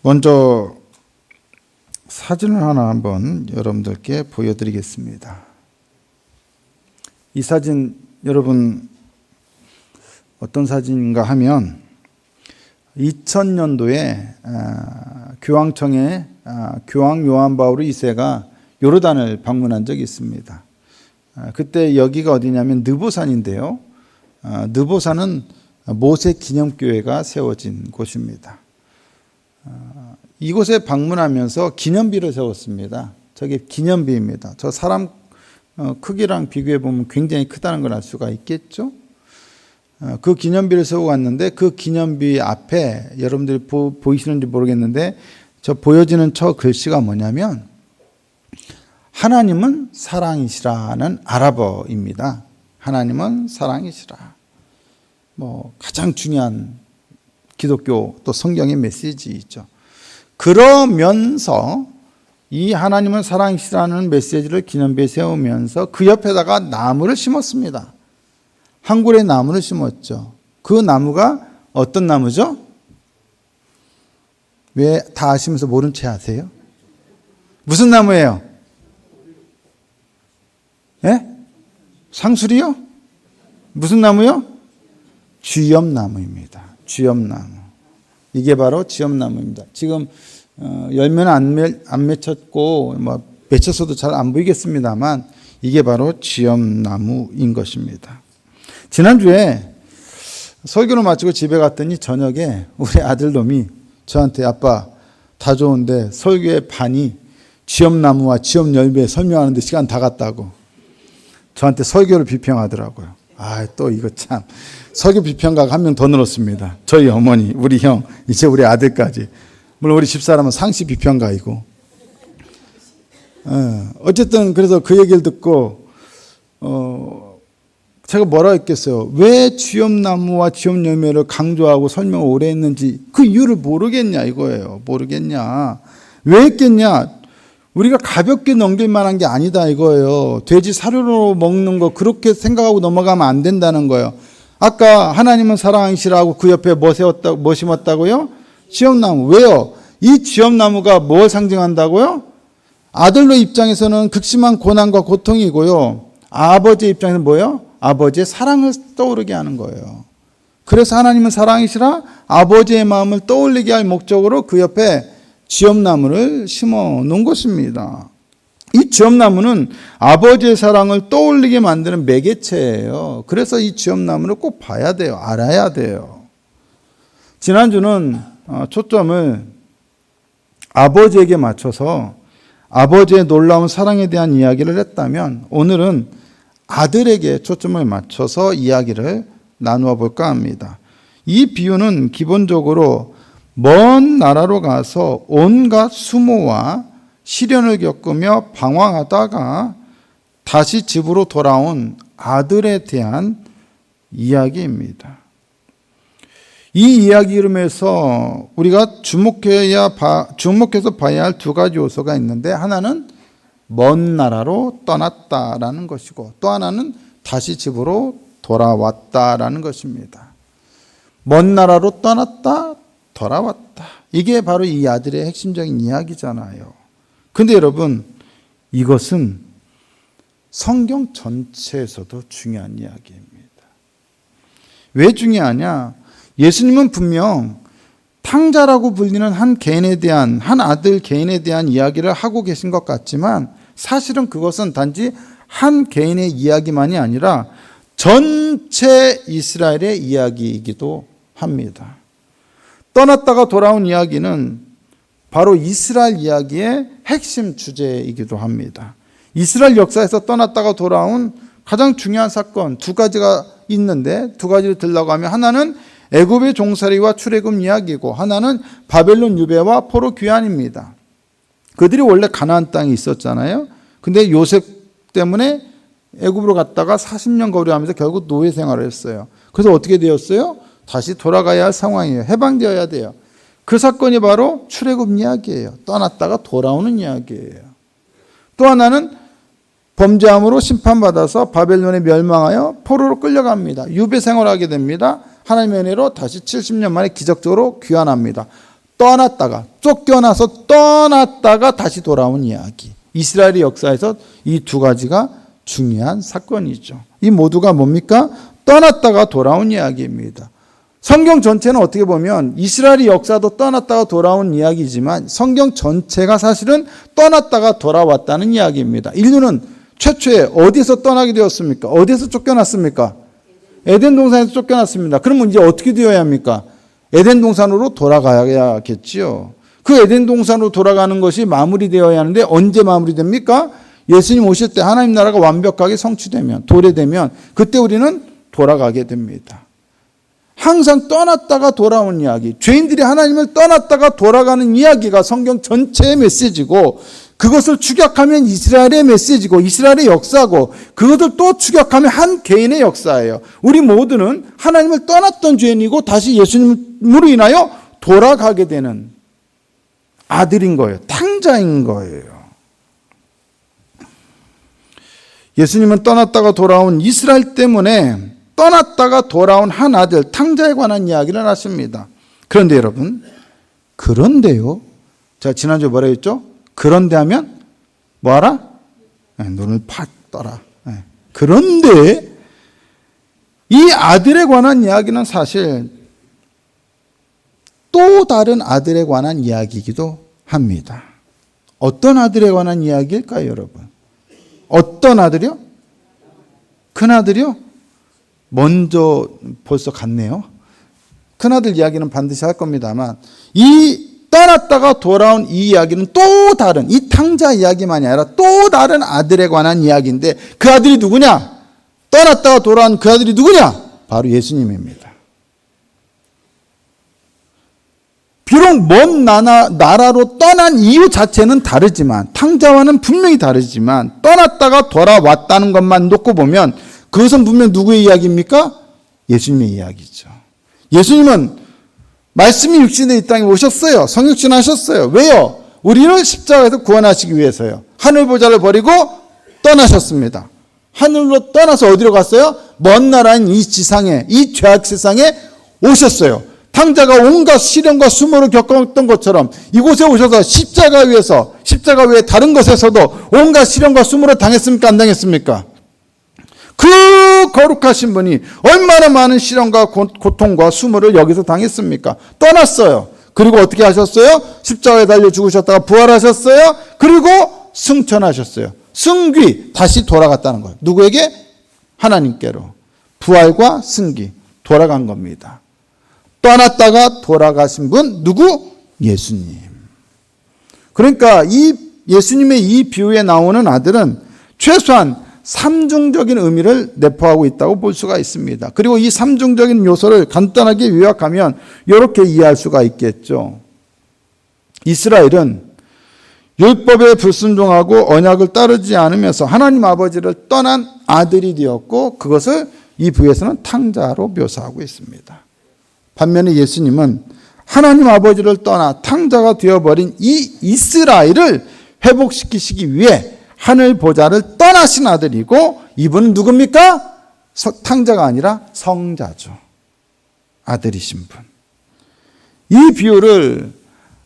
먼저 사진을 하나 한번 여러분들께 보여드리겠습니다. 이 사진 여러분 어떤 사진인가 하면 2000년도에 교황청의 교황 요한 바울 2세가 요르단을 방문한 적이 있습니다. 그때 여기가 어디냐면 느보산인데요. 느보산은 모세 기념교회가 세워진 곳입니다. 이곳에 방문하면서 기념비를 세웠습니다. 저게 기념비입니다. 저 사람 크기랑 비교해 보면 굉장히 크다는 걸 알 수가 있겠죠. 그 기념비를 세우고 갔는데 그 기념비 앞에 여러분들이 보이시는지 모르겠는데 저 보여지는 저 글씨가 뭐냐면 하나님은 사랑이시라는 아랍어입니다. 하나님은 사랑이시라. 가장 중요한 기독교 또 성경의 메시지이죠. 그러면서 이 하나님은 사랑이시라는 메시지를 기념비에 세우면서 그 옆에다가 나무를 심었습니다. 한 그루의 나무를 심었죠. 그 나무가 어떤 나무죠? 왜 다 아시면서 모른 채 하세요? 무슨 나무예요? 예? 상수리요? 무슨 나무요? 쥐염나무입니다. 쥐염나무. 이게 바로 쥐염나무입니다. 지금 열매는 안 맺혔고 맺혔어도 잘 안 보이겠습니다만 이게 바로 쥐염나무인 것입니다. 지난주에 설교를 마치고 집에 갔더니 저녁에 우리 아들놈이 저한테 아빠 다 좋은데 설교의 반이 쥐염나무와 쥐염열매 설명하는데 시간 다 갔다고 저한테 설교를 비평하더라고요. 또 이거 참 설교 비평가가 한 명 더 늘었습니다. 저희 어머니, 우리 형, 이제 우리 아들까지. 물론 우리 집사람은 상시 비평가이고. 어쨌든 그래서 그 얘기를 듣고 제가 뭐라 했겠어요. 왜 쥐염나무와 쥐염열매를 강조하고 설명을 오래 했는지 그 이유를 모르겠냐 이거예요. 모르겠냐. 왜 했겠냐. 우리가 가볍게 넘길 만한 게 아니다 이거예요. 돼지 사료로 먹는 거 그렇게 생각하고 넘어가면 안 된다는 거예요. 아까 하나님은 사랑이시라고 그 옆에 뭐 심었다고요? 쥐염나무. 왜요? 이 쥐염나무가 뭘 상징한다고요? 아들로 입장에서는 극심한 고난과 고통이고요. 아버지의 입장에서는 뭐예요? 아버지의 사랑을 떠오르게 하는 거예요. 그래서 하나님은 사랑이시라 아버지의 마음을 떠올리게 할 목적으로 그 옆에 쥐염나무를 심어 놓은 것입니다. 이 쥐염나무는 아버지의 사랑을 떠올리게 만드는 매개체예요. 그래서 이 쥐염나무를 꼭 봐야 돼요. 알아야 돼요. 지난주는 초점을 아버지에게 맞춰서 아버지의 놀라운 사랑에 대한 이야기를 했다면 오늘은 아들에게 초점을 맞춰서 이야기를 나누어 볼까 합니다. 이 비유는 기본적으로 먼 나라로 가서 온갖 수모와 시련을 겪으며 방황하다가 다시 집으로 돌아온 아들에 대한 이야기입니다. 이 이야기 이름에서 우리가 주목해서 봐야 할 두 가지 요소가 있는데 하나는 먼 나라로 떠났다라는 것이고 또 하나는 다시 집으로 돌아왔다라는 것입니다. 먼 나라로 떠났다, 돌아왔다. 이게 바로 이 아들의 핵심적인 이야기잖아요. 근데 여러분, 이것은 성경 전체에서도 중요한 이야기입니다. 왜 중요하냐? 예수님은 분명 탕자라고 불리는 한 아들 개인에 대한 이야기를 하고 계신 것 같지만 사실은 그것은 단지 한 개인의 이야기만이 아니라 전체 이스라엘의 이야기이기도 합니다. 떠났다가 돌아온 이야기는 바로 이스라엘 이야기의 핵심 주제이기도 합니다. 이스라엘 역사에서 떠났다가 돌아온 가장 중요한 사건 두 가지가 있는데 두 가지를 들라고 하면 하나는 애굽의 종살이와 출애굽 이야기고 하나는 바벨론 유배와 포로 귀환입니다. 그들이 원래 가나안 땅에 있었잖아요. 근데 요셉 때문에 애굽으로 갔다가 40년 거류하면서 결국 노예 생활을 했어요. 그래서 어떻게 되었어요? 다시 돌아가야 할 상황이에요. 해방되어야 돼요. 그 사건이 바로 출애굽 이야기예요. 떠났다가 돌아오는 이야기예요. 또 하나는 범죄함으로 심판받아서 바벨론에 멸망하여 포로로 끌려갑니다. 유배 생활하게 됩니다. 하나님의 은혜로 다시 70년 만에 기적적으로 귀환합니다. 떠났다가, 쫓겨나서 떠났다가 다시 돌아온 이야기. 이스라엘의 역사에서 이 두 가지가 중요한 사건이죠. 이 모두가 뭡니까? 떠났다가 돌아온 이야기입니다. 성경 전체는 어떻게 보면 이스라엘의 역사도 떠났다가 돌아온 이야기지만 성경 전체가 사실은 떠났다가 돌아왔다는 이야기입니다. 인류는 최초에 어디서 떠나게 되었습니까? 어디서 쫓겨났습니까? 에덴 동산에서 쫓겨났습니다. 그러면 이제 어떻게 되어야 합니까? 에덴 동산으로 돌아가야겠지요. 그 에덴 동산으로 돌아가는 것이 마무리되어야 하는데 언제 마무리됩니까? 예수님 오실 때 하나님 나라가 완벽하게 성취되면, 도래되면 그때 우리는 돌아가게 됩니다. 항상 떠났다가 돌아온 이야기, 죄인들이 하나님을 떠났다가 돌아가는 이야기가 성경 전체의 메시지고, 그것을 추격하면 이스라엘의 메시지고 이스라엘의 역사고, 그것을 또 추격하면 한 개인의 역사예요. 우리 모두는 하나님을 떠났던 죄인이고 다시 예수님으로 인하여 돌아가게 되는 아들인 거예요. 탕자인 거예요. 예수님은 떠났다가 돌아온 이스라엘 때문에 떠났다가 돌아온 한 아들, 탕자에 관한 이야기를 하십니다. 그런데 여러분, 그런데요. 제가 지난주에 뭐라 했죠? 그런데 하면 뭐하라? 눈을 팍 떠라. 그런데 이 아들에 관한 이야기는 사실 또 다른 아들에 관한 이야기이기도 합니다. 어떤 아들에 관한 이야기일까요, 여러분? 어떤 아들이요? 큰 아들이요? 먼저 벌써 갔네요. 큰아들 이야기는 반드시 할 겁니다만, 이 떠났다가 돌아온 이 이야기는 또 다른, 이 탕자 이야기만이 아니라 또 다른 아들에 관한 이야기인데, 그 아들이 누구냐? 떠났다가 돌아온 그 아들이 누구냐? 바로 예수님입니다. 비록 먼 나라로 떠난 이유 자체는 다르지만, 탕자와는 분명히 다르지만, 떠났다가 돌아왔다는 것만 놓고 보면 그것은 분명 누구의 이야기입니까? 예수님의 이야기죠. 예수님은 말씀이 육신에 이 땅에 오셨어요. 성육신하셨어요. 왜요? 우리를 십자가에서 구원하시기 위해서요. 하늘 보좌를 버리고 떠나셨습니다. 하늘로 떠나서 어디로 갔어요? 먼 나라인 이 지상에, 이 죄악 세상에 오셨어요. 탕자가 온갖 시련과 수모를 겪었던 것처럼 이곳에 오셔서 십자가 위에서, 십자가 외에 다른 것에서도 온갖 시련과 수모를 당했습니까? 안 당했습니까? 그 거룩하신 분이 얼마나 많은 시련과 고통과 수모를 여기서 당했습니까? 떠났어요. 그리고 어떻게 하셨어요? 십자가에 달려 죽으셨다가 부활하셨어요. 그리고 승천하셨어요. 승귀, 다시 돌아갔다는 거예요. 누구에게? 하나님께로. 부활과 승귀, 돌아간 겁니다. 떠났다가 돌아가신 분 누구? 예수님. 그러니까 이 예수님의 이 비유에 나오는 아들은 최소한 삼중적인 의미를 내포하고 있다고 볼 수가 있습니다. 그리고 이 삼중적인 요소를 간단하게 요약하면 이렇게 이해할 수가 있겠죠. 이스라엘은 율법에 불순종하고 언약을 따르지 않으면서 하나님 아버지를 떠난 아들이 되었고, 그것을 이 부에서는 탕자로 묘사하고 있습니다. 반면에 예수님은 하나님 아버지를 떠나 탕자가 되어버린 이 이스라엘을 회복시키시기 위해 하늘 보좌를 떠나신 아들이고, 이분은 누굽니까? 탕자가 아니라 성자죠. 아들이신 분. 이 비유를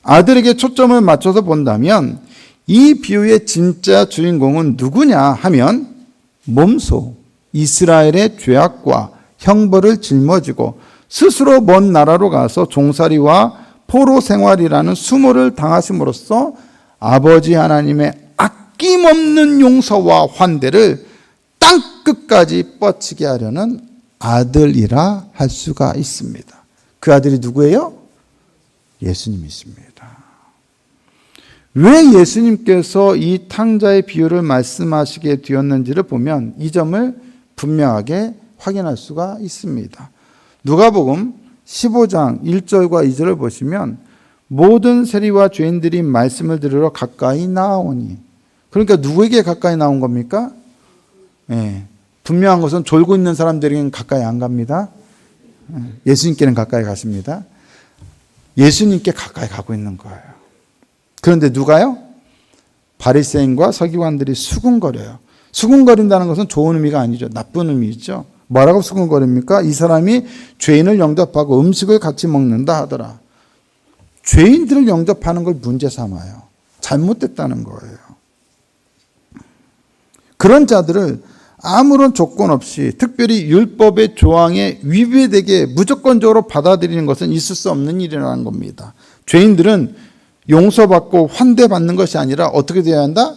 아들에게 초점을 맞춰서 본다면 이 비유의 진짜 주인공은 누구냐 하면 몸소 이스라엘의 죄악과 형벌을 짊어지고 스스로 먼 나라로 가서 종살이와 포로 생활이라는 수모를 당하심으로써 아버지 하나님의 아낌없는 용서와 환대를 땅끝까지 뻗치게 하려는 아들이라 할 수가 있습니다. 그 아들이 누구예요? 예수님이십니다. 왜 예수님께서 이 탕자의 비유를 말씀하시게 되었는지를 보면 이 점을 분명하게 확인할 수가 있습니다. 누가복음 15장 1절과 2절을 보시면 모든 세리와 죄인들이 말씀을 들으러 가까이 나오니, 그러니까 누구에게 가까이 나온 겁니까? 분명한 것은 졸고 있는 사람들에게는 가까이 안 갑니다. 예수님께는 가까이 가십니다. 예수님께 가까이 가고 있는 거예요. 그런데 누가요? 바리새인과 서기관들이 수군거려요. 수군거린다는 것은 좋은 의미가 아니죠. 나쁜 의미죠. 뭐라고 수군거립니까? 이 사람이 죄인을 영접하고 음식을 같이 먹는다 하더라. 죄인들을 영접하는 걸 문제 삼아요. 잘못됐다는 거예요. 그런 자들을 아무런 조건 없이 특별히 율법의 조항에 위배되게 무조건적으로 받아들이는 것은 있을 수 없는 일이라는 겁니다. 죄인들은 용서받고 환대받는 것이 아니라 어떻게 되어야 한다?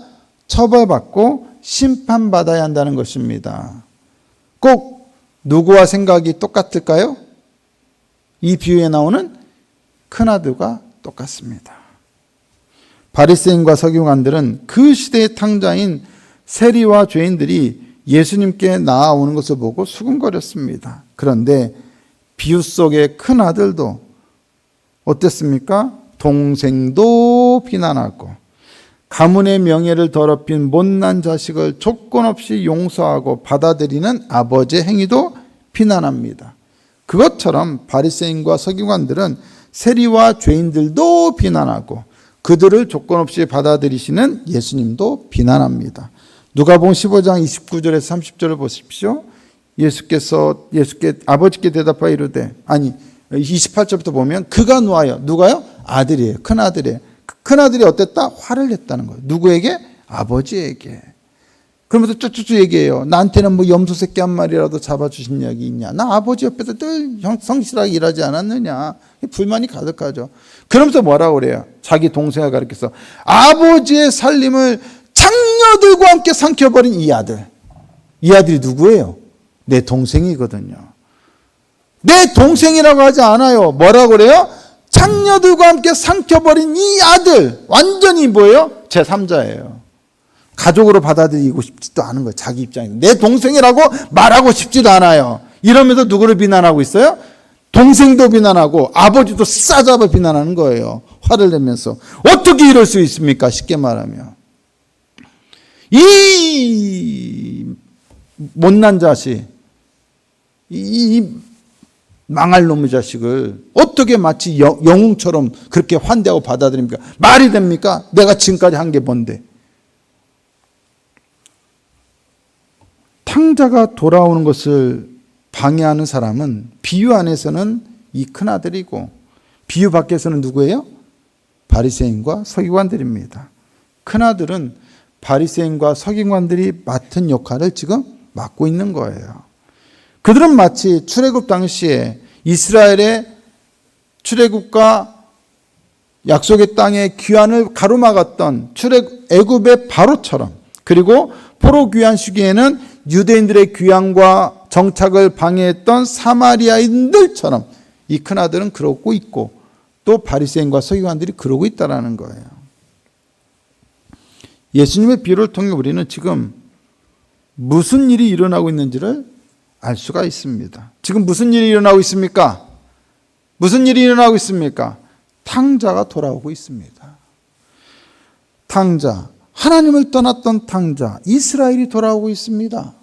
처벌받고 심판받아야 한다는 것입니다. 꼭 누구와 생각이 똑같을까요? 이 비유에 나오는 큰아들과 똑같습니다. 바리새인과 서기관들은 그 시대의 탕자인 세리와 죄인들이 예수님께 나아오는 것을 보고 수군거렸습니다. 그런데 비유 속의 큰아들도 어땠습니까? 동생도 비난하고 가문의 명예를 더럽힌 못난 자식을 조건 없이 용서하고 받아들이는 아버지의 행위도 비난합니다. 그것처럼 바리새인과 서기관들은 세리와 죄인들도 비난하고 그들을 조건 없이 받아들이시는 예수님도 비난합니다. 누가복음 15장 29절에서 30절을 보십시오. 예수께 아버지께 대답하여 이르되, 아니 28절부터 보면 그가 누가요? 누가요? 아들이에요. 큰아들이에요. 큰아들이 어땠다? 화를 냈다는 거예요. 누구에게? 아버지에게. 그러면서 쭉쭉쭉 얘기해요. 나한테는 뭐 염소 새끼 한 마리라도 잡아주신 적이 있냐? 나 아버지 옆에서 늘 성실하게 일하지 않았느냐? 불만이 가득하죠. 그러면서 뭐라고 그래요? 자기 동생을 가르쳐서 아버지의 살림을 장녀들과 함께 삼켜버린 이 아들. 이 아들이 누구예요? 내 동생이거든요. 내 동생이라고 하지 않아요. 뭐라고 그래요? 장녀들과 함께 삼켜버린 이 아들. 완전히 뭐예요? 제3자예요. 가족으로 받아들이고 싶지도 않은 거예요. 자기 입장에서. 내 동생이라고 말하고 싶지도 않아요. 이러면서 누구를 비난하고 있어요? 동생도 비난하고 아버지도 싸잡아 비난하는 거예요. 화를 내면서. 어떻게 이럴 수 있습니까? 쉽게 말하면. 이 못난 자식, 이 망할 놈의 자식을 어떻게 마치 영웅처럼 그렇게 환대하고 받아들입니까? 말이 됩니까? 내가 지금까지 한 게 뭔데? 탕자가 돌아오는 것을 방해하는 사람은 비유 안에서는 이 큰아들이고 비유 밖에서는 누구예요? 바리새인과 서기관들입니다. 큰아들은 바리새인과 서기관들이 맡은 역할을 지금 맡고 있는 거예요. 그들은 마치 출애굽 당시에 이스라엘의 출애굽과 약속의 땅의 귀환을 가로막았던 애굽의 바로처럼, 그리고 포로 귀환 시기에는 유대인들의 귀환과 정착을 방해했던 사마리아인들처럼 이 큰아들은 그러고 있고 또 바리새인과 서기관들이 그러고 있다는 거예요. 예수님의 비유를 통해 우리는 지금 무슨 일이 일어나고 있는지를 알 수가 있습니다. 지금 무슨 일이 일어나고 있습니까? 무슨 일이 일어나고 있습니까? 탕자가 돌아오고 있습니다. 탕자, 하나님을 떠났던 탕자, 이스라엘이 돌아오고 있습니다.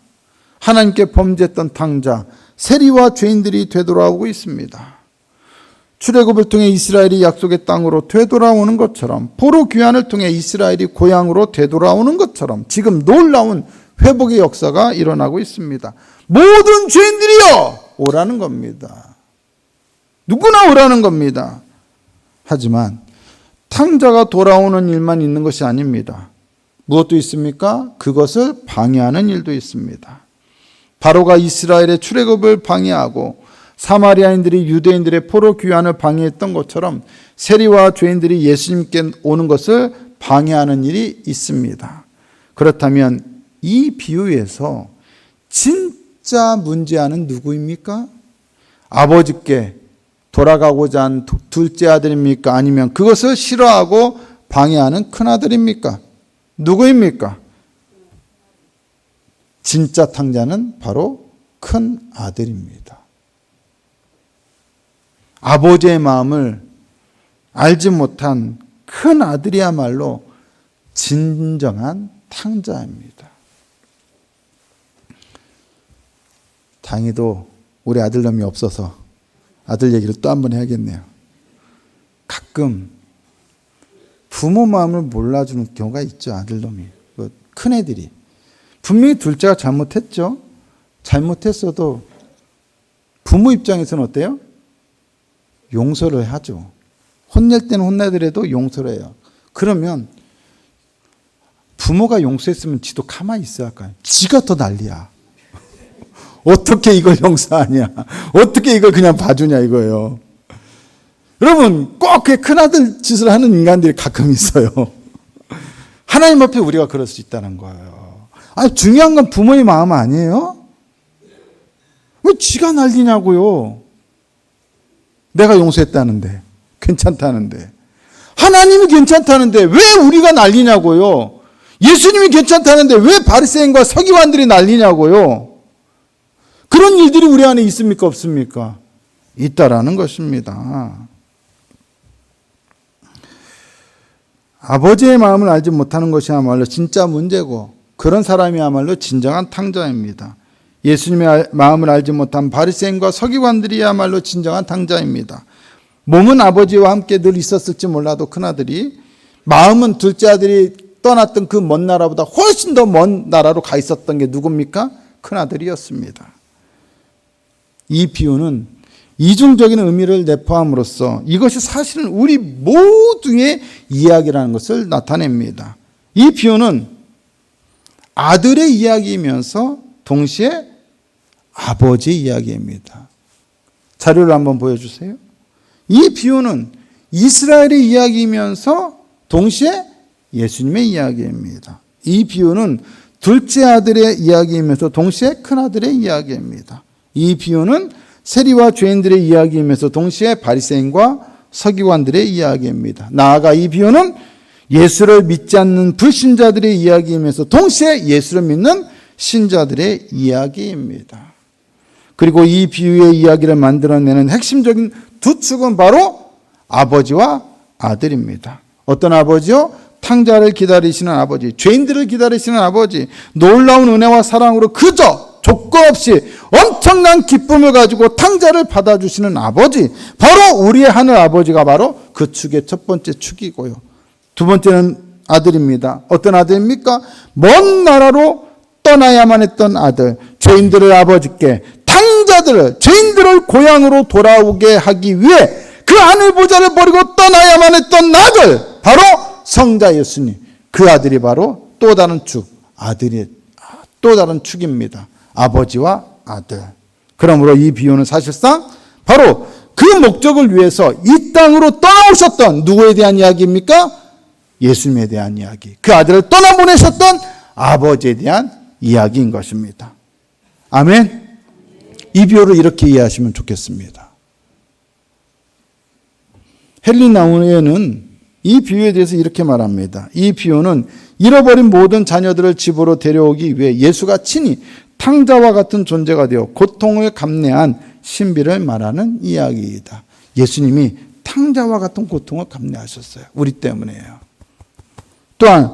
하나님께 범죄했던 탕자, 세리와 죄인들이 되돌아오고 있습니다. 출애굽을 통해 이스라엘이 약속의 땅으로 되돌아오는 것처럼, 포로 귀환을 통해 이스라엘이 고향으로 되돌아오는 것처럼 지금 놀라운 회복의 역사가 일어나고 있습니다. 모든 죄인들이여 오라는 겁니다. 누구나 오라는 겁니다. 하지만 탕자가 돌아오는 일만 있는 것이 아닙니다. 무엇도 있습니까? 그것을 방해하는 일도 있습니다. 바로가 이스라엘의 출애굽을 방해하고 사마리아인들이 유대인들의 포로 귀환을 방해했던 것처럼 세리와 죄인들이 예수님께 오는 것을 방해하는 일이 있습니다. 그렇다면 이 비유에서 진짜 문제아는 누구입니까? 아버지께 돌아가고자 한 둘째 아들입니까? 아니면 그것을 싫어하고 방해하는 큰아들입니까? 누구입니까? 진짜 탕자는 바로 큰 아들입니다. 아버지의 마음을 알지 못한 큰 아들이야말로 진정한 탕자입니다. 다행히도 우리 아들놈이 없어서 아들 얘기를 또 한 번 해야겠네요. 가끔 부모 마음을 몰라주는 경우가 있죠. 아들놈이. 큰애들이. 분명히 둘째가 잘못했죠. 잘못했어도 부모 입장에서는 어때요? 용서를 하죠. 혼낼 때는 혼내더라도 용서를 해요. 그러면 부모가 용서했으면 지도 가만히 있어야 할까요? 지가 더 난리야. 어떻게 이걸 용서하냐? 어떻게 이걸 그냥 봐주냐 이거예요. 여러분 꼭 그 큰아들 짓을 하는 인간들이 가끔 있어요. 하나님 앞에 우리가 그럴 수 있다는 거예요. 아니 중요한 건 부모의 마음 아니에요? 왜 지가 난리냐고요. 내가 용서했다는데 괜찮다는데 하나님이 괜찮다는데 왜 우리가 난리냐고요. 예수님이 괜찮다는데 왜 바리새인과 서기관들이 난리냐고요. 그런 일들이 우리 안에 있습니까 없습니까? 있다라는 것입니다. 아버지의 마음을 알지 못하는 것이야말로 진짜 문제고 그런 사람이야말로 진정한 탕자입니다. 예수님의 마음을 알지 못한 바리새인과 서기관들이야말로 진정한 탕자입니다. 몸은 아버지와 함께 늘 있었을지 몰라도 큰아들이 마음은 둘째 아들이 떠났던 그 먼 나라보다 훨씬 더 먼 나라로 가 있었던 게 누굽니까? 큰아들이었습니다. 이 비유는 이중적인 의미를 내포함으로써 이것이 사실은 우리 모두의 이야기라는 것을 나타냅니다. 이 비유는 아들의 이야기이면서 동시에 아버지의 이야기입니다. 자료를 한번 보여주세요. 이 비유는 이스라엘의 이야기이면서 동시에 예수님의 이야기입니다. 이 비유는 둘째 아들의 이야기이면서 동시에 큰아들의 이야기입니다. 이 비유는 세리와 죄인들의 이야기이면서 동시에 바리새인과 서기관들의 이야기입니다. 나아가 이 비유는 예수를 믿지 않는 불신자들의 이야기이면서 동시에 예수를 믿는 신자들의 이야기입니다. 그리고 이 비유의 이야기를 만들어내는 핵심적인 두 축은 바로 아버지와 아들입니다. 어떤 아버지요? 탕자를 기다리시는 아버지, 죄인들을 기다리시는 아버지, 놀라운 은혜와 사랑으로 그저 조건 없이 엄청난 기쁨을 가지고 탕자를 받아주시는 아버지, 바로 우리의 하늘 아버지가 바로 그 축의 첫 번째 축이고요. 두 번째는 아들입니다. 어떤 아들입니까? 먼 나라로 떠나야만 했던 아들, 죄인들을 아버지께, 탕자들을, 죄인들을 고향으로 돌아오게 하기 위해 그 하늘 보좌를 버리고 떠나야만 했던 아들, 바로 성자 예수님. 그 아들이 바로 또 다른 축, 또 다른 축입니다. 아버지와 아들. 그러므로 이 비유는 사실상 바로 그 목적을 위해서 이 땅으로 떠나오셨던 누구에 대한 이야기입니까? 예수님에 대한 이야기. 그 아들을 떠나보내셨던 아버지에 대한 이야기인 것입니다. 아멘. 이 비유를 이렇게 이해하시면 좋겠습니다. 헨리 나우에는 이 비유에 대해서 이렇게 말합니다. 이 비유는 잃어버린 모든 자녀들을 집으로 데려오기 위해 예수가 친히 탕자와 같은 존재가 되어 고통을 감내한 신비를 말하는 이야기이다. 예수님이 탕자와 같은 고통을 감내하셨어요. 우리 때문에요. 또한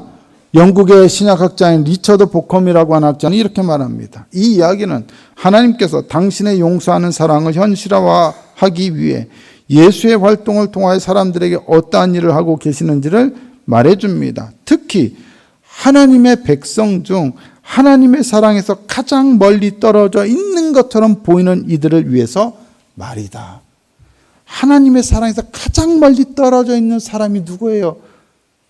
영국의 신약학자인 리처드 보컴이라고 하는 학자는 이렇게 말합니다. 이 이야기는 하나님께서 당신의 용서하는 사랑을 현실화하기 위해 예수의 활동을 통하여 사람들에게 어떠한 일을 하고 계시는지를 말해줍니다. 특히 하나님의 백성 중 하나님의 사랑에서 가장 멀리 떨어져 있는 것처럼 보이는 이들을 위해서 말이다. 하나님의 사랑에서 가장 멀리 떨어져 있는 사람이 누구예요?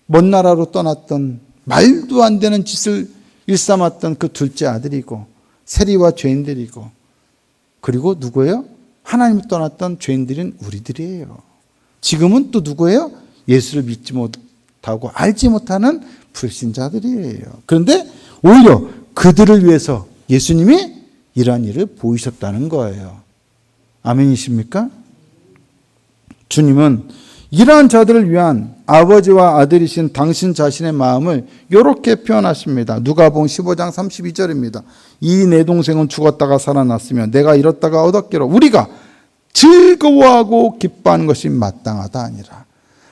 먼 나라로 떠났던 말도 안 되는 짓을 일삼았던 그 둘째 아들이고 세리와 죄인들이고 그리고 누구예요? 하나님을 떠났던 죄인들인 우리들이에요. 지금은 또 누구예요? 예수를 믿지 못하고 알지 못하는 불신자들이에요. 그런데 오히려 그들을 위해서 예수님이 이러한 일을 보이셨다는 거예요. 아멘이십니까? 주님은 이러한 자들을 위한 아버지와 아들이신 당신 자신의 마음을 이렇게 표현하십니다. 누가복음 15장 32절입니다. 이 내 동생은 죽었다가 살아났으며 내가 잃었다가 얻었기로 우리가 즐거워하고 기뻐하는 것이 마땅하다 아니라.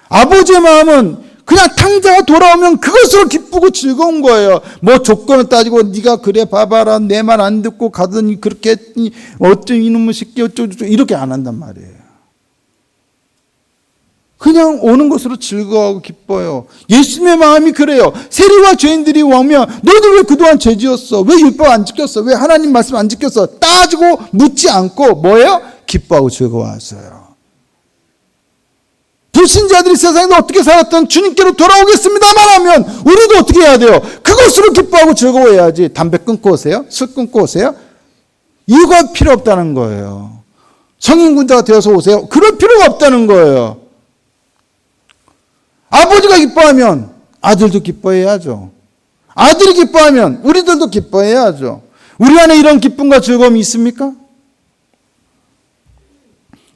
아버지의 마음은 그냥 탕자가 돌아오면 그것으로 기쁘고 즐거운 거예요. 뭐 조건을 따지고 네가 그래 봐봐라 내 말 안 듣고 가더니 그렇게 했더니 어쩌 이놈의 새끼 어쩌고 이렇게 안 한단 말이에요. 그냥 오는 것으로 즐거워하고 기뻐요. 예수님의 마음이 그래요. 세리와 죄인들이 오면 너희들 왜 그동안 죄 지었어? 왜 율법 안 지켰어? 왜 하나님 말씀 안 지켰어? 따지고 묻지 않고 뭐예요? 기뻐하고 즐거워하세요. 불신자들이 세상에서 어떻게 살았던 주님께로 돌아오겠습니다만 하면 우리도 어떻게 해야 돼요? 그것으로 기뻐하고 즐거워해야지. 담배 끊고 오세요? 술 끊고 오세요? 이거 필요 없다는 거예요. 성인군자가 되어서 오세요? 그럴 필요가 없다는 거예요. 아버지가 기뻐하면 아들도 기뻐해야죠. 아들이 기뻐하면 우리들도 기뻐해야죠. 우리 안에 이런 기쁨과 즐거움이 있습니까?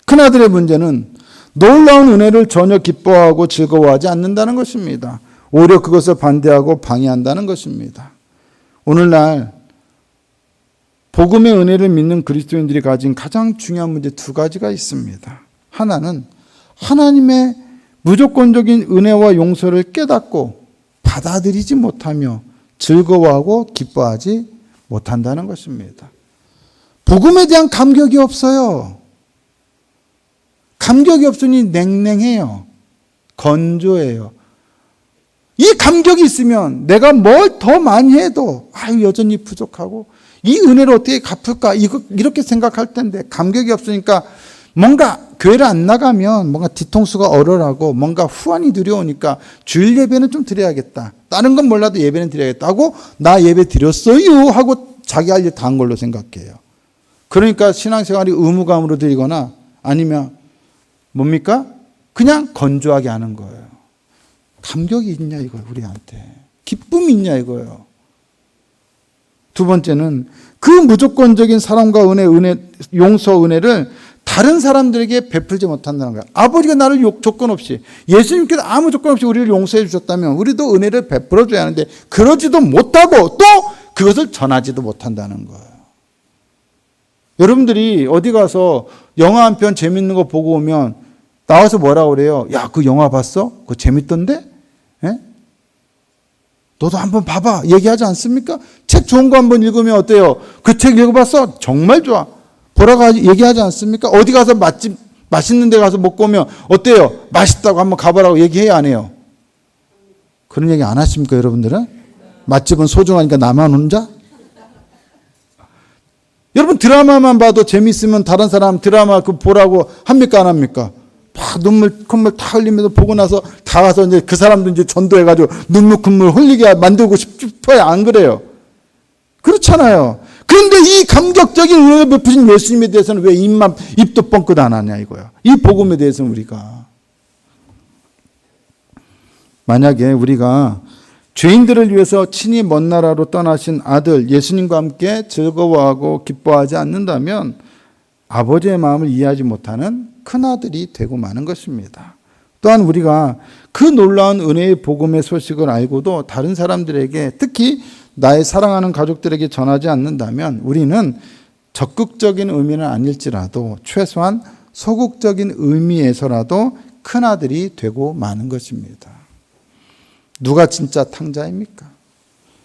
큰아들의 문제는 놀라운 은혜를 전혀 기뻐하고 즐거워하지 않는다는 것입니다. 오히려 그것을 반대하고 방해한다는 것입니다. 오늘날 복음의 은혜를 믿는 그리스도인들이 가진 가장 중요한 문제 두 가지가 있습니다. 하나는 하나님의 무조건적인 은혜와 용서를 깨닫고 받아들이지 못하며 즐거워하고 기뻐하지 못한다는 것입니다. 복음에 대한 감격이 없어요. 감격이 없으니 냉랭해요. 건조해요. 이 감격이 있으면 내가 뭘 더 많이 해도 여전히 부족하고 이 은혜를 어떻게 갚을까 이렇게 생각할 텐데 감격이 없으니까 뭔가 교회를 안 나가면 뭔가 뒤통수가 얼얼하고 뭔가 후환이 두려우니까 주일 예배는 좀 드려야겠다. 다른 건 몰라도 예배는 드려야겠다 하고 나 예배 드렸어요 하고 자기 할 일 다 한 걸로 생각해요. 그러니까 신앙생활이 의무감으로 드리거나 아니면 뭡니까? 그냥 건조하게 하는 거예요. 감격이 있냐 이거예요. 우리한테. 기쁨이 있냐 이거예요. 두 번째는 그 무조건적인 사랑과 용서 은혜를 다른 사람들에게 베풀지 못한다는 거예요. 아버지가 나를 조건 없이 예수님께서 아무 조건 없이 우리를 용서해 주셨다면 우리도 은혜를 베풀어 줘야 하는데 그러지도 못하고 또 그것을 전하지도 못한다는 거예요. 여러분들이 어디 가서 영화 한 편 재밌는 거 보고 오면 나와서 뭐라고 그래요? 야, 그 영화 봤어? 그거 재밌던데? 예? 너도 한번 봐봐. 얘기하지 않습니까? 책 좋은 거 한번 읽으면 어때요? 그 책 읽어봤어? 정말 좋아. 보라고 얘기하지 않습니까? 어디 가서 맛집, 맛있는 데 가서 먹고 오면 어때요? 맛있다고 한번 가보라고 얘기해야 안 해요? 그런 얘기 안 하십니까, 여러분들은? 맛집은 소중하니까 나만 혼자? 여러분 드라마만 봐도 재미있으면 다른 사람 드라마 그 보라고 합니까, 안 합니까? 막 콧물 다 흘리면서 보고 나서 다 와서 이제 그 사람도 이제 전도해가지고 눈물 콧물 흘리게 만들고 싶어요. 안 그래요? 그렇잖아요. 그런데 이 감격적인 은혜를 베푸신 예수님에 대해서는 왜 입도 뻥끗 안 하냐 이거야. 이 복음에 대해서는 우리가 만약에 우리가 죄인들을 위해서 친히 먼 나라로 떠나신 아들 예수님과 함께 즐거워하고 기뻐하지 않는다면 아버지의 마음을 이해하지 못하는 큰아들이 되고 마는 것입니다. 또한 우리가 그 놀라운 은혜의 복음의 소식을 알고도 다른 사람들에게 특히 나의 사랑하는 가족들에게 전하지 않는다면 우리는 적극적인 의미는 아닐지라도 최소한 소극적인 의미에서라도 큰아들이 되고 마는 것입니다. 누가 진짜 탕자입니까?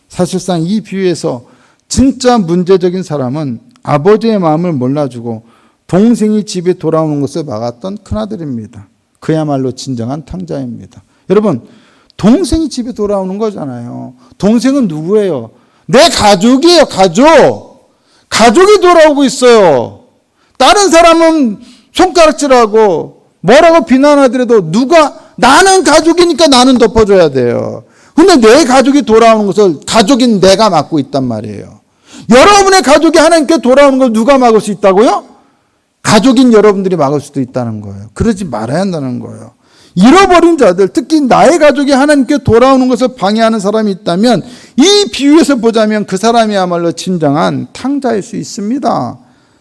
사실상 이 비유에서 진짜 문제적인 사람은 아버지의 마음을 몰라주고 동생이 집에 돌아오는 것을 막았던 큰아들입니다. 그야말로 진정한 탕자입니다. 여러분, 동생이 집에 돌아오는 거잖아요. 동생은 누구예요? 내 가족이에요, 가족. 가족이 돌아오고 있어요. 다른 사람은 손가락질하고 뭐라고 비난하더라도 나는 가족이니까 나는 덮어줘야 돼요. 근데 내 가족이 돌아오는 것을 가족인 내가 막고 있단 말이에요. 여러분의 가족이 하나님께 돌아오는 걸 누가 막을 수 있다고요? 가족인 여러분들이 막을 수도 있다는 거예요. 그러지 말아야 한다는 거예요. 잃어버린 자들, 특히 나의 가족이 하나님께 돌아오는 것을 방해하는 사람이 있다면 이 비유에서 보자면 그 사람이야말로 진정한 탕자일 수 있습니다.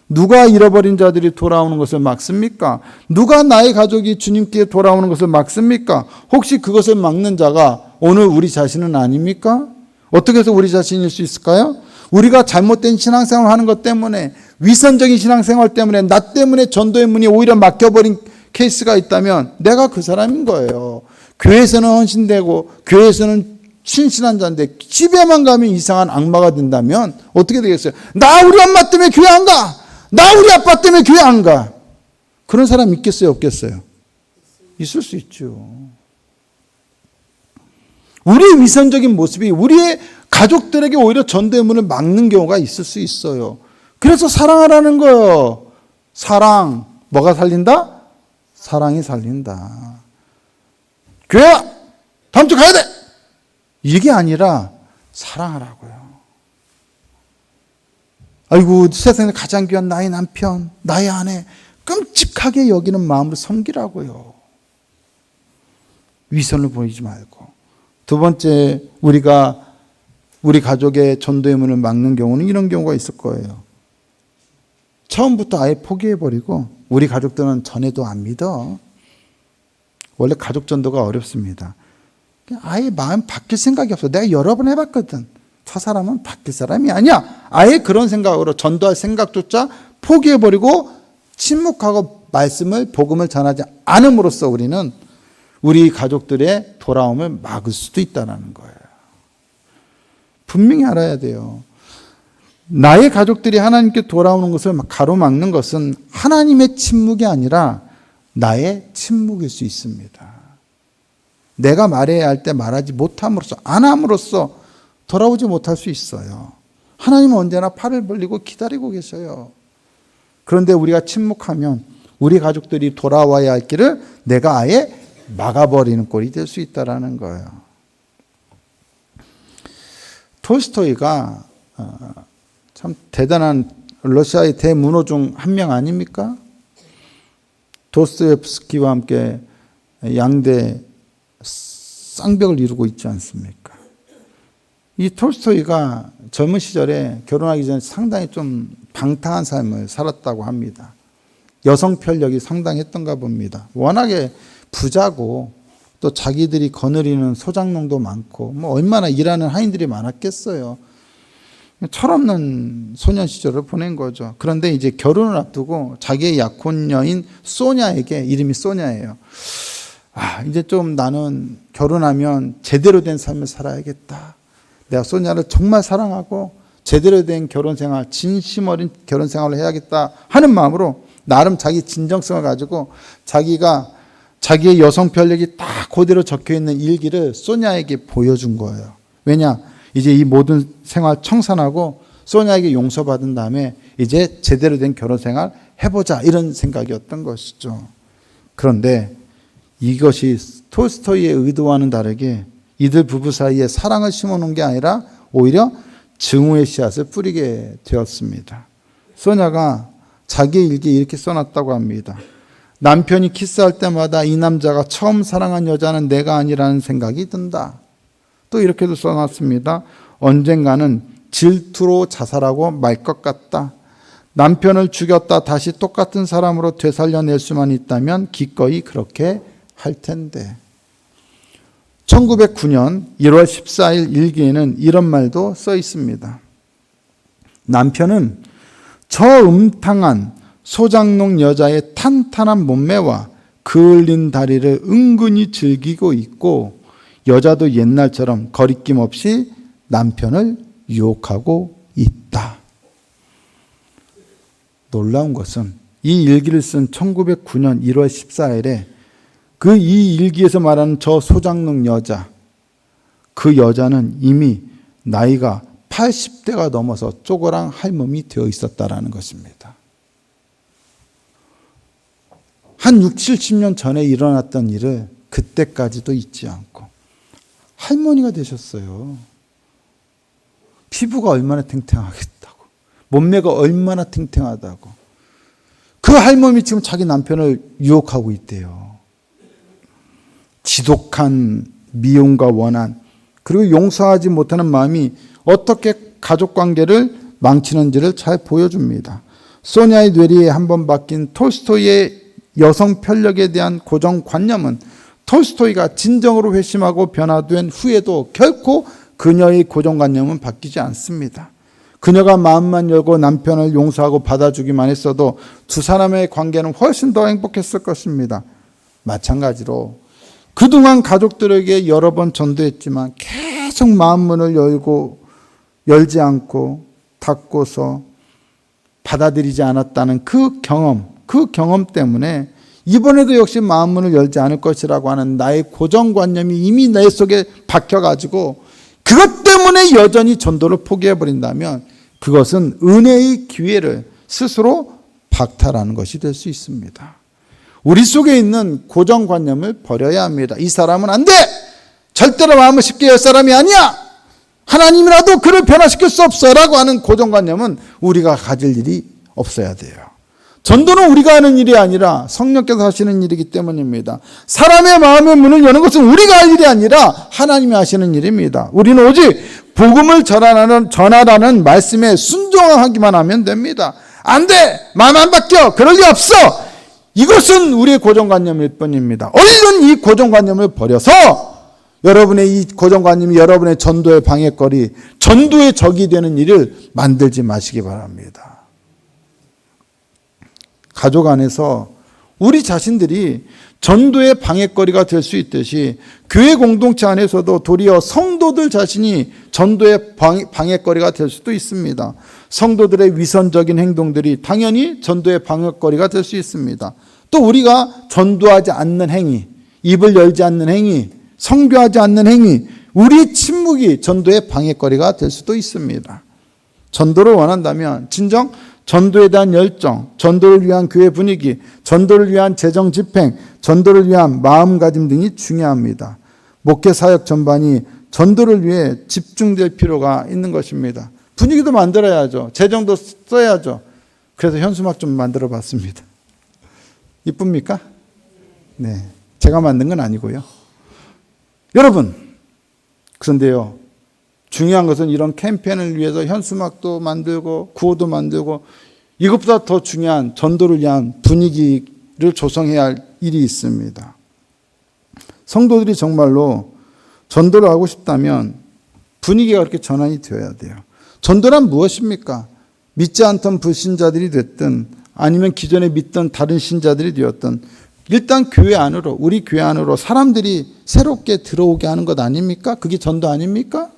누가 잃어버린 자들이 돌아오는 것을 막습니까? 누가 나의 가족이 주님께 돌아오는 것을 막습니까? 혹시 그것을 막는 자가 오늘 우리 자신은 아닙니까? 어떻게 해서 우리 자신일 수 있을까요? 우리가 잘못된 신앙생활을 하는 것 때문에 위선적인 신앙생활 때문에 나 때문에 전도의 문이 오히려 막혀버린 케이스가 있다면 내가 그 사람인 거예요. 교회에서는 헌신되고 교회에서는 신실한 자인데 집에만 가면 이상한 악마가 된다면 어떻게 되겠어요? 나 우리 엄마 때문에 교회 안 가. 나 우리 아빠 때문에 교회 안 가. 그런 사람 있겠어요, 없겠어요? 있을 수 있죠. 우리의 위선적인 모습이 우리의 가족들에게 오히려 전도의 문을 막는 경우가 있을 수 있어요. 그래서 사랑하라는 거예요. 사랑, 뭐가 살린다? 사랑이 살린다. 교회야! 다음 주 가야 돼! 이게 아니라 사랑하라고요. 아이고, 세상에 가장 귀한 나의 남편, 나의 아내, 끔찍하게 여기는 마음으로 섬기라고요. 위선을 보이지 말고. 두 번째, 우리가 우리 가족의 전도의 문을 막는 경우는 이런 경우가 있을 거예요. 처음부터 아예 포기해버리고 우리 가족들은 전해도 안 믿어. 원래 가족 전도가 어렵습니다. 아예 마음 바뀔 생각이 없어. 내가 여러 번 해봤거든. 저 사람은 바뀔 사람이 아니야. 아예 그런 생각으로 전도할 생각조차 포기해버리고 침묵하고 말씀을, 복음을 전하지 않음으로써 우리는 우리 가족들의 돌아옴을 막을 수도 있다는 거예요. 분명히 알아야 돼요. 나의 가족들이 하나님께 돌아오는 것을 가로막는 것은 하나님의 침묵이 아니라 나의 침묵일 수 있습니다. 내가 말해야 할 때 말하지 못함으로써, 안 함으로써 돌아오지 못할 수 있어요. 하나님은 언제나 팔을 벌리고 기다리고 계셔요. 그런데 우리가 침묵하면 우리 가족들이 돌아와야 할 길을 내가 아예 막아버리는 꼴이 될 수 있다는 거예요. 톨스토이가 참 대단한 러시아의 대문호 중 한 명 아닙니까? 도스토옙스키와 함께 양대 쌍벽을 이루고 있지 않습니까? 이 톨스토이가 젊은 시절에 결혼하기 전에 상당히 좀 방탕한 삶을 살았다고 합니다. 여성 편력이 상당했던가 봅니다. 워낙에 부자고 또 자기들이 거느리는 소장농도 많고 뭐 얼마나 일하는 하인들이 많았겠어요. 철없는 소년 시절을 보낸 거죠. 그런데 이제 결혼을 앞두고 자기의 약혼녀인 소냐에게, 이름이 소냐예요. 이제 좀 나는 결혼하면 제대로 된 삶을 살아야겠다. 내가 소냐를 정말 사랑하고 제대로 된 결혼 생활, 진심 어린 결혼 생활을 해야겠다 하는 마음으로 나름 자기 진정성을 가지고 자기의 여성 편력이 딱 그대로 적혀 있는 일기를 소냐에게 보여준 거예요. 왜냐? 이제 이 모든 생활 청산하고 소냐에게 용서받은 다음에 이제 제대로 된 결혼 생활 해보자, 이런 생각이었던 것이죠. 그런데 이것이 톨스토이의 의도와는 다르게 이들 부부 사이에 사랑을 심어놓은 게 아니라 오히려 증오의 씨앗을 뿌리게 되었습니다. 소냐가 자기의 일기에 이렇게 써놨다고 합니다. 남편이 키스할 때마다 이 남자가 처음 사랑한 여자는 내가 아니라는 생각이 든다. 또 이렇게도 써놨습니다. 언젠가는 질투로 자살하고 말 것 같다. 남편을 죽였다 다시 똑같은 사람으로 되살려낼 수만 있다면 기꺼이 그렇게 할 텐데. 1909년 1월 14일 일기에는 이런 말도 써 있습니다. 남편은 저 음탕한 소장농 여자의 탄탄한 몸매와 그을린 다리를 은근히 즐기고 있고 여자도 옛날처럼 거리낌 없이 남편을 유혹하고 있다. 놀라운 것은 이 일기를 쓴 1909년 1월 14일에 그 이 일기에서 말하는 저 소장농 여자, 그 여자는 이미 나이가 80대가 넘어서 쪼그랑 할멈이 되어 있었다라는 것입니다. 한 60, 70년 전에 일어났던 일을 그때까지도 잊지 않고 할머니가 되셨어요. 피부가 얼마나 탱탱하겠다고, 몸매가 얼마나 탱탱하다고. 그 할머니 지금 자기 남편을 유혹하고 있대요. 지독한 미움과 원한, 그리고 용서하지 못하는 마음이 어떻게 가족관계를 망치는지를 잘 보여줍니다. 소냐의 뇌리에 한번 박힌 톨스토이의 여성 편력에 대한 고정관념은 톨스토이가 진정으로 회심하고 변화된 후에도 결코 그녀의 고정관념은 바뀌지 않습니다. 그녀가 마음만 열고 남편을 용서하고 받아주기만 했어도 두 사람의 관계는 훨씬 더 행복했을 것입니다. 마찬가지로 그동안 가족들에게 여러 번 전도했지만 계속 마음문을 열지 않고 닫고서 받아들이지 않았다는 그 경험 때문에 이번에도 역시 마음문을 열지 않을 것이라고 하는 나의 고정관념이 이미 내 속에 박혀가지고 그것 때문에 여전히 전도를 포기해버린다면 그것은 은혜의 기회를 스스로 박탈하는 것이 될 수 있습니다. 우리 속에 있는 고정관념을 버려야 합니다. 이 사람은 안 돼! 절대로 마음을 쉽게 열 사람이 아니야! 하나님이라도 그를 변화시킬 수 없어! 라고 하는 고정관념은 우리가 가질 일이 없어야 돼요. 전도는 우리가 하는 일이 아니라 성령께서 하시는 일이기 때문입니다. 사람의 마음의 문을 여는 것은 우리가 할 일이 아니라 하나님이 하시는 일입니다. 우리는 오직 복음을 전하라는 말씀에 순종하기만 하면 됩니다. 안 돼! 마음 안 바뀌어! 그럴 리 없어! 이것은 우리의 고정관념일 뿐입니다. 얼른 이 고정관념을 버려서 여러분의 이 고정관념이 여러분의 전도의 방해거리, 전도의 적이 되는 일을 만들지 마시기 바랍니다. 가족 안에서 우리 자신들이 전도의 방해거리가 될 수 있듯이 교회 공동체 안에서도 도리어 성도들 자신이 전도의 방해거리가 될 수도 있습니다. 성도들의 위선적인 행동들이 당연히 전도의 방해거리가 될 수 있습니다. 또 우리가 전도하지 않는 행위, 입을 열지 않는 행위, 선교하지 않는 행위, 우리 침묵이 전도의 방해거리가 될 수도 있습니다. 전도를 원한다면 진정 전도에 대한 열정, 전도를 위한 교회 분위기, 전도를 위한 재정 집행, 전도를 위한 마음가짐 등이 중요합니다. 목회 사역 전반이 전도를 위해 집중될 필요가 있는 것입니다. 분위기도 만들어야죠. 재정도 써야죠. 그래서 현수막 좀 만들어 봤습니다. 이쁩니까? 네. 제가 만든 건 아니고요. 여러분, 그런데요. 중요한 것은 이런 캠페인을 위해서 현수막도 만들고 구호도 만들고 이것보다 더 중요한 전도를 위한 분위기를 조성해야 할 일이 있습니다. 성도들이 정말로 전도를 하고 싶다면 분위기가 그렇게 전환이 되어야 돼요. 전도란 무엇입니까? 믿지 않던 불신자들이 됐든 아니면 기존에 믿던 다른 신자들이 되었든 일단 교회 안으로, 우리 교회 안으로 사람들이 새롭게 들어오게 하는 것 아닙니까? 그게 전도 아닙니까?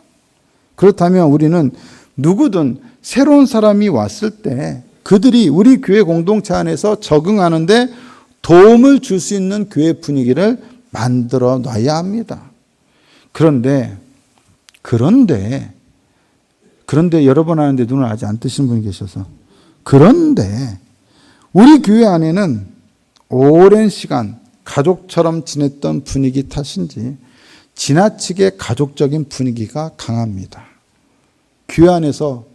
그렇다면 우리는 누구든 새로운 사람이 왔을 때 그들이 우리 교회 공동체 안에서 적응하는데 도움을 줄 수 있는 교회 분위기를 만들어 놔야 합니다. 그런데 여러 번 하는데 눈을 아직 안 뜨시는 분이 계셔서 그런데 우리 교회 안에는 오랜 시간 가족처럼 지냈던 분위기 탓인지 지나치게 가족적인 분위기가 강합니다. 교회 안에서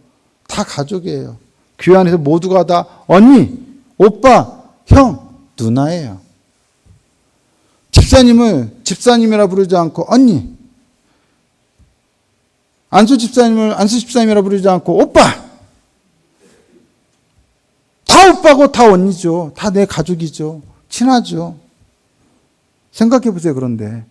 다 가족이에요. 교회 안에서 모두가 다 언니, 오빠, 형, 누나예요. 집사님을 집사님이라 부르지 않고 언니, 안수 집사님이라 부르지 않고 오빠, 다 오빠고 다 언니죠. 다 내 가족이죠. 친하죠. 생각해 보세요. 그런데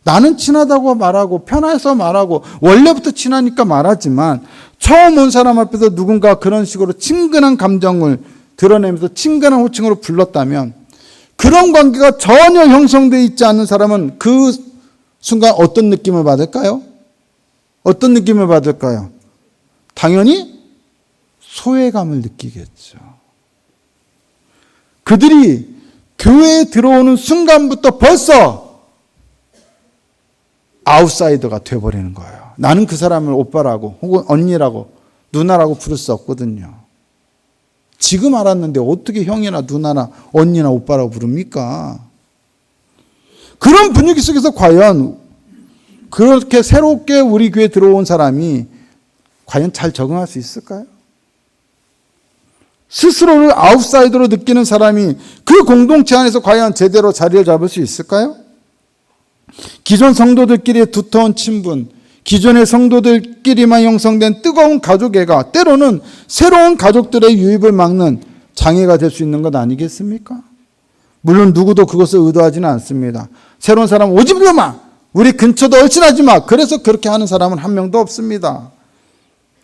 나는 친하다고 말하고 편해서 말하고 원래부터 친하니까 말하지만 처음 온 사람 앞에서 누군가 그런 식으로 친근한 감정을 드러내면서 친근한 호칭으로 불렀다면 그런 관계가 전혀 형성되어 있지 않은 사람은 그 순간 어떤 느낌을 받을까요? 어떤 느낌을 받을까요? 당연히 소외감을 느끼겠죠. 그들이 교회에 들어오는 순간부터 벌써 아웃사이더가 돼버리는 거예요. 나는 그 사람을 오빠라고 혹은 언니라고 누나라고 부를 수 없거든요. 지금 알았는데 어떻게 형이나 누나나 언니나 오빠라고 부릅니까? 그런 분위기 속에서 과연 그렇게 새롭게 우리 교회에 들어온 사람이 과연 잘 적응할 수 있을까요? 스스로를 아웃사이더로 느끼는 사람이 그 공동체 안에서 과연 제대로 자리를 잡을 수 있을까요? 기존 성도들끼리의 두터운 친분, 기존의 성도들끼리만 형성된 뜨거운 가족애가 때로는 새로운 가족들의 유입을 막는 장애가 될 수 있는 것 아니겠습니까? 물론 누구도 그것을 의도하지는 않습니다. 새로운 사람 오지 마! 우리 근처도 얼씬하지 마! 그래서 그렇게 하는 사람은 한 명도 없습니다.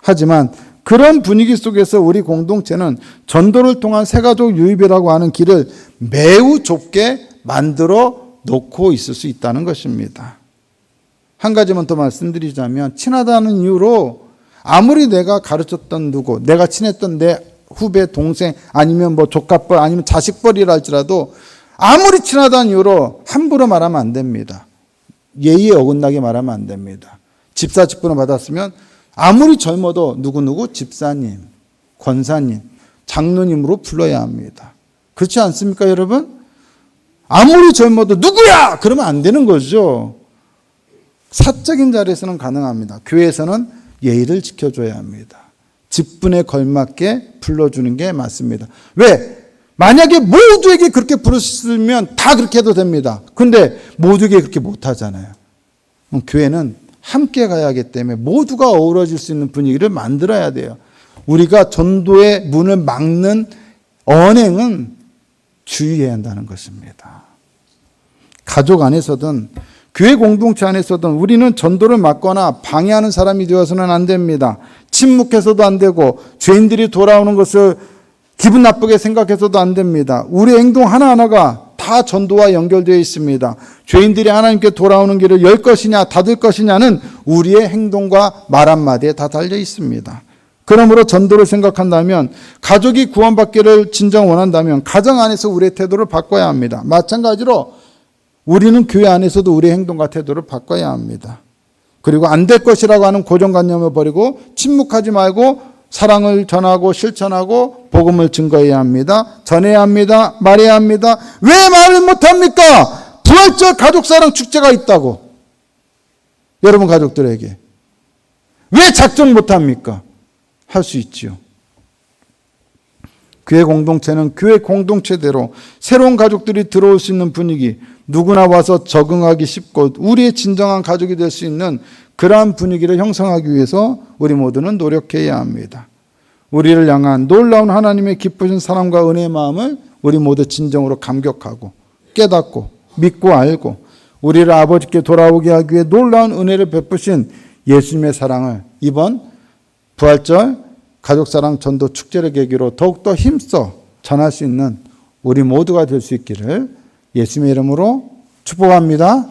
하지만 그런 분위기 속에서 우리 공동체는 전도를 통한 새가족 유입이라고 하는 길을 매우 좁게 만들어 놓고 있을 수 있다는 것입니다. 한 가지만 더 말씀드리자면 친하다는 이유로 아무리 내가 가르쳤던 누구, 내가 친했던 내 후배, 동생 아니면 뭐 조카뻘 아니면 자식뻘이라 할지라도 아무리 친하다는 이유로 함부로 말하면 안 됩니다. 예의에 어긋나게 말하면 안 됩니다. 집사 직분을 받았으면 아무리 젊어도 누구누구 집사님, 권사님, 장로님으로 불러야 합니다. 그렇지 않습니까, 여러분? 아무리 젊어도 누구야! 그러면 안 되는 거죠. 사적인 자리에서는 가능합니다. 교회에서는 예의를 지켜줘야 합니다. 직분에 걸맞게 불러주는 게 맞습니다. 왜? 만약에 모두에게 그렇게 부르시면 다 그렇게 해도 됩니다. 근데 모두에게 그렇게 못하잖아요. 교회는 함께 가야 하기 때문에 모두가 어우러질 수 있는 분위기를 만들어야 돼요. 우리가 전도의 문을 막는 언행은 주의해야 한다는 것입니다. 가족 안에서든 교회 공동체 안에서든 우리는 전도를 막거나 방해하는 사람이 되어서는 안 됩니다. 침묵해서도 안 되고 죄인들이 돌아오는 것을 기분 나쁘게 생각해서도 안 됩니다. 우리 행동 하나하나가 다 전도와 연결되어 있습니다. 죄인들이 하나님께 돌아오는 길을 열 것이냐 닫을 것이냐는 우리의 행동과 말 한마디에 다 달려 있습니다. 그러므로 전도를 생각한다면, 가족이 구원받기를 진정 원한다면 가정 안에서 우리의 태도를 바꿔야 합니다. 마찬가지로 우리는 교회 안에서도 우리의 행동과 태도를 바꿔야 합니다. 그리고 안 될 것이라고 하는 고정관념을 버리고 침묵하지 말고 사랑을 전하고 실천하고 복음을 증거해야 합니다. 전해야 합니다. 말해야 합니다. 왜 말을 못합니까? 부활절 가족사랑 축제가 있다고. 여러분 가족들에게. 왜 작정 못합니까? 할 수 있지요. 교회 공동체는 교회 공동체대로 새로운 가족들이 들어올 수 있는 분위기, 누구나 와서 적응하기 쉽고 우리의 진정한 가족이 될 수 있는 그러한 분위기를 형성하기 위해서 우리 모두는 노력해야 합니다. 우리를 향한 놀라운 하나님의 기쁘신 사랑과 은혜의 마음을 우리 모두 진정으로 감격하고 깨닫고 믿고 알고 우리를 아버지께 돌아오게 하기 위해 놀라운 은혜를 베푸신 예수님의 사랑을 이번 부활절 가족사랑 전도 축제를 계기로 더욱더 힘써 전할 수 있는 우리 모두가 될 수 있기를 예수님의 이름으로 축복합니다.